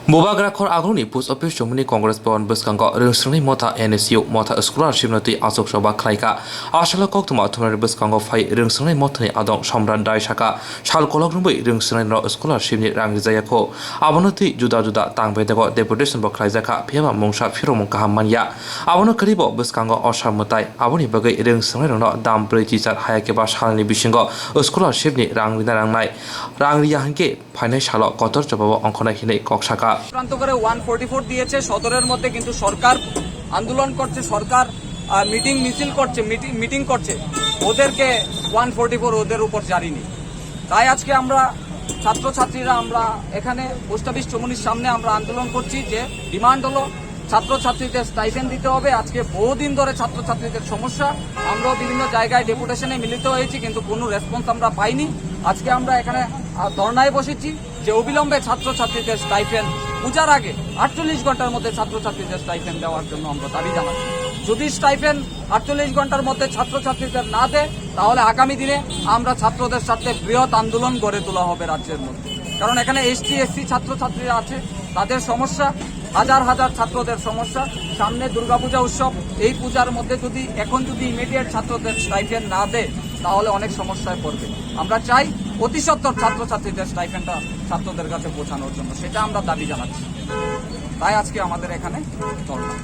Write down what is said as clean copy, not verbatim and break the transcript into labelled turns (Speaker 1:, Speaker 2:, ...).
Speaker 1: Bobagrakhor Agoni Post Office Germany Congress Bond Bisingo Rwng Motha NSU Motha Scholership Nati Achukchoba Khwlaikha Ashala Koktuma Tumar Bisingo Fai Rwng Motha Adong Samran Dai Shaka Shal Kologrumbi Rwng Ro Scholarship ni Rang Zayako Abonoti Juda Juda Tangbedego Deputation Bo Khwlaikha Pema Mongsha Phiromong Kahamanya Abono Karibo Bisingo Osha Mutai Aboni Bagai Rwng no Dam Britichar Hayakeba Shalni Bisingo Scholarship ni Rwng Rang Yahanke Financial Kotor Jobabo Onkona Hine Kokshaka
Speaker 2: প্রান্ত করে 144 দিয়েছে সদরের মধ্যে কিন্তু সরকার আন্দোলন করছে সরকার মিছিল করছে মিটিং করছে ওদেরকে 144 ওদের উপর জারি নেই তাই আজকে আমরা ছাত্রছাত্রীরা আমরা এখানে পোস্ট অফিস চৌমুহনীর সামনে আমরা আন্দোলন করছি যে ডিমান্ড হলো ছাত্রছাত্রীদের স্টাইপেন্ড দিতে হবে আজকে বহুদিন ধরে ছাত্রছাত্রীদের সমস্যা আমরাও বিভিন্ন জায়গায় ডেপুটেশনে মিলিত হয়েছি কিন্তু কোনো রেসপন্স আমরা পাইনি আজকে আমরা এখানে ধর্নায় বসেছি যে অবিলম্বে ছাত্রছাত্রীদের স্টাইপেন্ড পূজার আগে 48 ঘন্টার মধ্যে ছাত্রছাত্রীদের স্টাইপেন্ড দেওয়ার জন্য আমরা দাবি জানাচ্ছি যদি স্টাইপেন্ড 48 ঘন্টার মধ্যে ছাত্রছাত্রীদের না দেয় তাহলে আগামী দিনে আমরা ছাত্রদের সাথে বৃহৎ আন্দোলন গড়ে তোলা হবে রাজ্যের মধ্যে কারণ এখানে এসটি এসসি ছাত্রছাত্রীরা আছে তাদের সমস্যা হাজার হাজার ছাত্রদের সমস্যা সামনে দুর্গাপূজা উৎসব এই পূজার মধ্যে যদি ইমিডিয়েট ছাত্রদের স্টাইপেন্ড না দেয় তাহলে অনেক সমস্যায় পড়বে আমরা চাই অতি সত্বর ছাত্রছাত্রীদের স্টাইপেন্ডটা ছাত্রদের কাছে পৌঁছানোর জন্য সেটা আমরা দাবি জানাচ্ছি তাই আজকে আমাদের এখানে ধর্ণা